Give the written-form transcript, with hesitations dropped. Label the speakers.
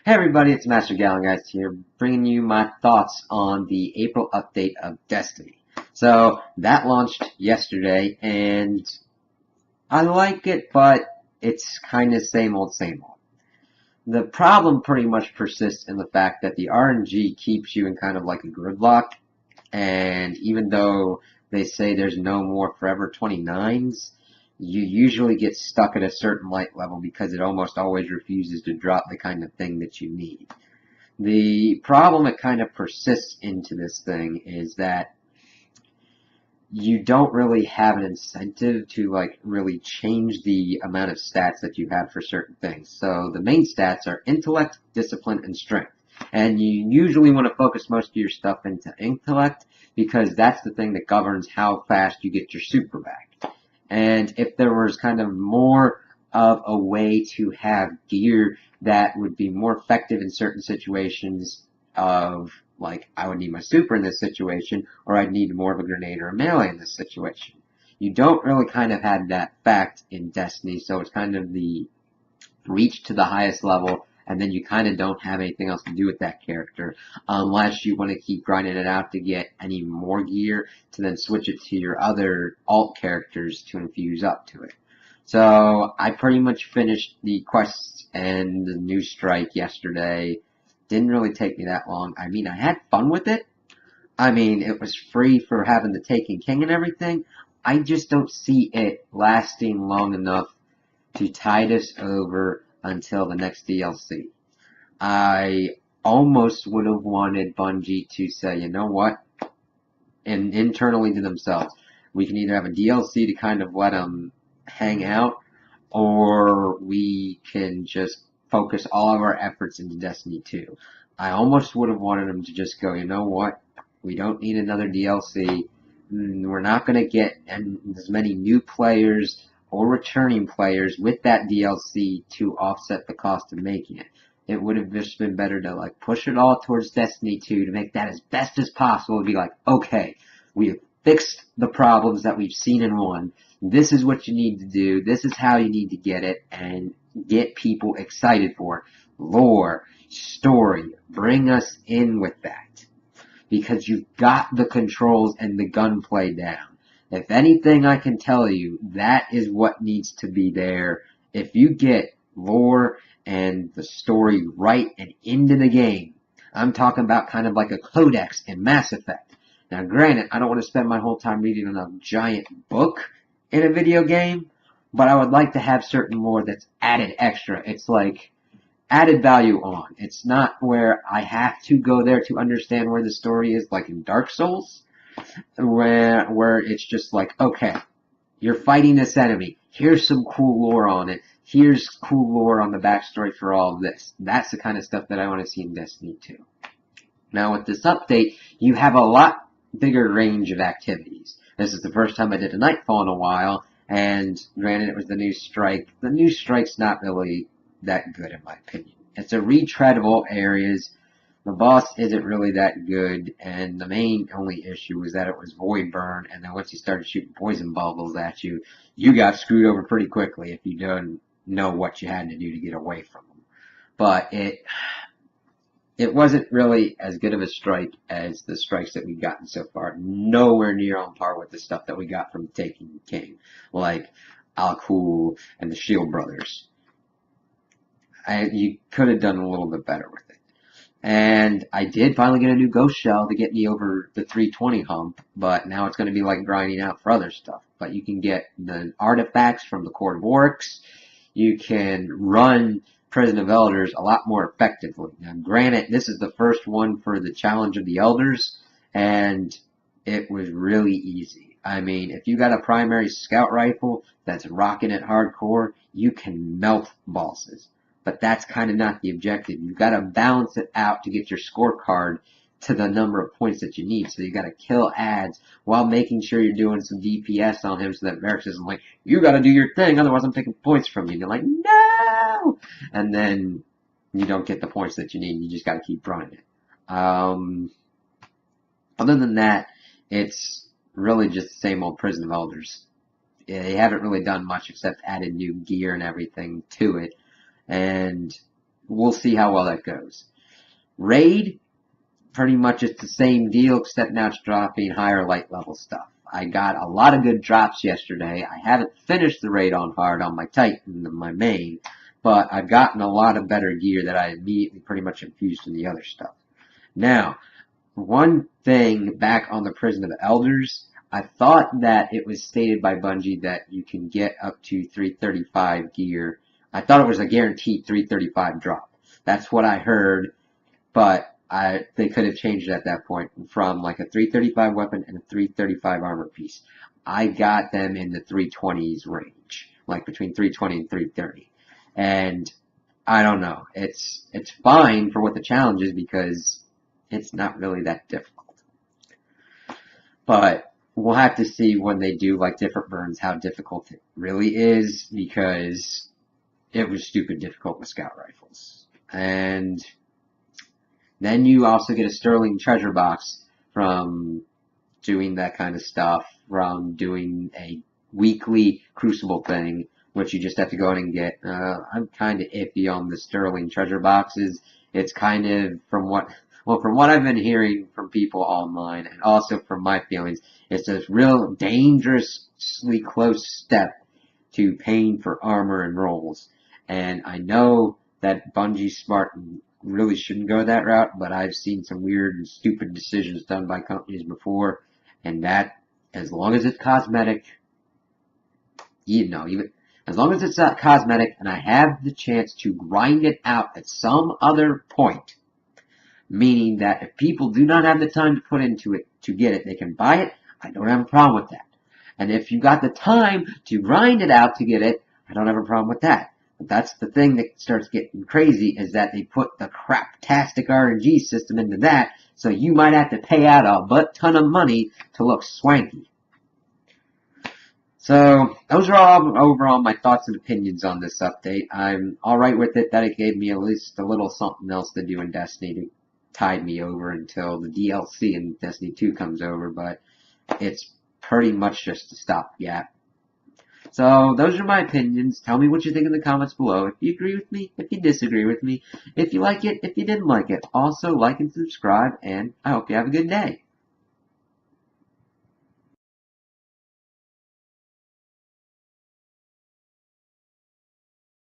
Speaker 1: Hey everybody, it's Master Galengeist here, bringing you my thoughts on the April update of Destiny. So, that launched yesterday, and I like it, but it's kinda same old, same old. The problem pretty much persists in the fact that the RNG keeps you in kind of like a gridlock, and even though they say there's no more Forever 29s, you usually get stuck at a certain light level because it almost always refuses to drop the kind of thing that you need. The problem that kind of persists into this thing is that you don't really have an incentive to like really change the amount of stats that you have for certain things. So the main stats are intellect, discipline, and strength. And you usually want to focus most of your stuff into intellect because that's the thing that governs how fast you get your super back. And if there was kind of more of a way to have gear that would be more effective in certain situations of like I would need my super in this situation, or I'd need more of a grenade or a melee in this situation. You don't really kind of have that fact in Destiny, so it's kind of the reach to the highest level, and then you kind of don't have anything else to do with that character, unless you want to keep grinding it out to get any more gear, to then switch it to your other alt characters to infuse up to it. So, I pretty much finished the quests and the new strike yesterday. Didn't really take me that long. I mean, I had fun with it. I mean, it was free for having the Taken King and everything. I just don't see it lasting long enough to tide us over until the next DLC. I almost would have wanted Bungie to say, you know what, and internally to themselves, we can either have a DLC to kind of let them hang out, or we can just focus all of our efforts into Destiny 2. I almost would have wanted them to just go, you know what, we don't need another DLC. We're not going to get as many new players or returning players with that DLC to offset the cost of making it. It would have just been better to like push it all towards Destiny 2 to make that as best as possible to be like, okay, we have fixed the problems that we've seen in 1. This is what you need to do. This is how you need to get it and get people excited for it. Lore, story, bring us in with that. Because you've got the controls and the gunplay down. If anything I can tell you, that is what needs to be there. If you get lore and the story right and into the game, I'm talking about kind of like a codex in Mass Effect. Now granted, I don't want to spend my whole time reading a giant book in a video game, but I would like to have certain lore that's added extra. It's like added value on. It's not where I have to go there to understand where the story is, like in Dark Souls, where it's just like, okay, you're fighting this enemy. Here's some cool lore on it. Here's cool lore on the backstory for all of this. That's the kind of stuff that I want to see in Destiny 2. Now with this update, you have a lot bigger range of activities. This is the first time I did a Nightfall in a while, and granted it was the new strike. The new strike's not really that good in my opinion. It's a retread of all areas. The boss isn't really that good, and the main only issue was that it was void burn, and then once you started shooting poison bubbles at you, you got screwed over pretty quickly if you don't know what you had to do to get away from them. But it wasn't really as good of a strike as the strikes that we've gotten so far. Nowhere near on par with the stuff that we got from Taken King, like Al-Ghul and the Shield Brothers. You could have done a little bit better with it. And I did finally get a new ghost shell to get me over the 320 hump, but now it's going to be like grinding out for other stuff. But you can get the artifacts from the Court of Oryx. You can run Prison of Elders a lot more effectively. Now granted, this is the first one for the Challenge of the Elders, and it was really easy. I mean, if you got a primary scout rifle that's rocking it hardcore, you can melt bosses. But that's kind of not the objective. You've got to balance it out to get your scorecard to the number of points that you need. So you got to kill ads while making sure you're doing some DPS on him so that Varric isn't like, you got to do your thing, otherwise I'm taking points from you. And you're like, no! And then you don't get the points that you need. You just got to keep running it. Other than that, it's really just the same old Prison of Elders. They haven't really done much except added new gear and everything to it. And we'll see how well that goes. Raid, pretty much it's the same deal, except now it's dropping higher light level stuff. I got a lot of good drops yesterday. I haven't finished the raid on hard on my Titan, my main, but I've gotten a lot of better gear that I immediately pretty much infused in the other stuff. Now, one thing back on the Prison of Elders, I thought that it was stated by Bungie that you can get up to 335 gear. I thought it was a guaranteed 335 drop. That's what I heard, but they could have changed it at that point from like a 335 weapon and a 335 armor piece. I got them in the 320s range, like between 320 and 330. And I don't know. It's fine for what the challenge is because it's not really that difficult. But we'll have to see when they do like different burns how difficult it really is, because it was stupid difficult with scout rifles. And then you also get a sterling treasure box from doing that kind of stuff, from doing a weekly crucible thing, which you just have to go in and get. I'm kind of iffy on the sterling treasure boxes. It's kind of from what I've been hearing from people online, and also from my feelings, it's a real dangerously close step to paying for armor and rolls. And I know that Bungie's smart and really shouldn't go that route, but I've seen some weird and stupid decisions done by companies before, and that, as long as it's cosmetic, even as long as it's not cosmetic and I have the chance to grind it out at some other point, meaning that if people do not have the time to put into it to get it, they can buy it, I don't have a problem with that. And if you got the time to grind it out to get it, I don't have a problem with that. But that's the thing that starts getting crazy, is that they put the craptastic RNG system into that, so you might have to pay out a butt ton of money to look swanky. So, those are all overall my thoughts and opinions on this update. I'm alright with it that it gave me at least a little something else to do in Destiny to tide me over until the DLC in Destiny 2 comes over, but it's pretty much just a stopgap. So, those are my opinions. Tell me what you think in the comments below. If you agree with me, if you disagree with me, if you like it, if you didn't like it. Also, like and subscribe, and I hope you have a good day.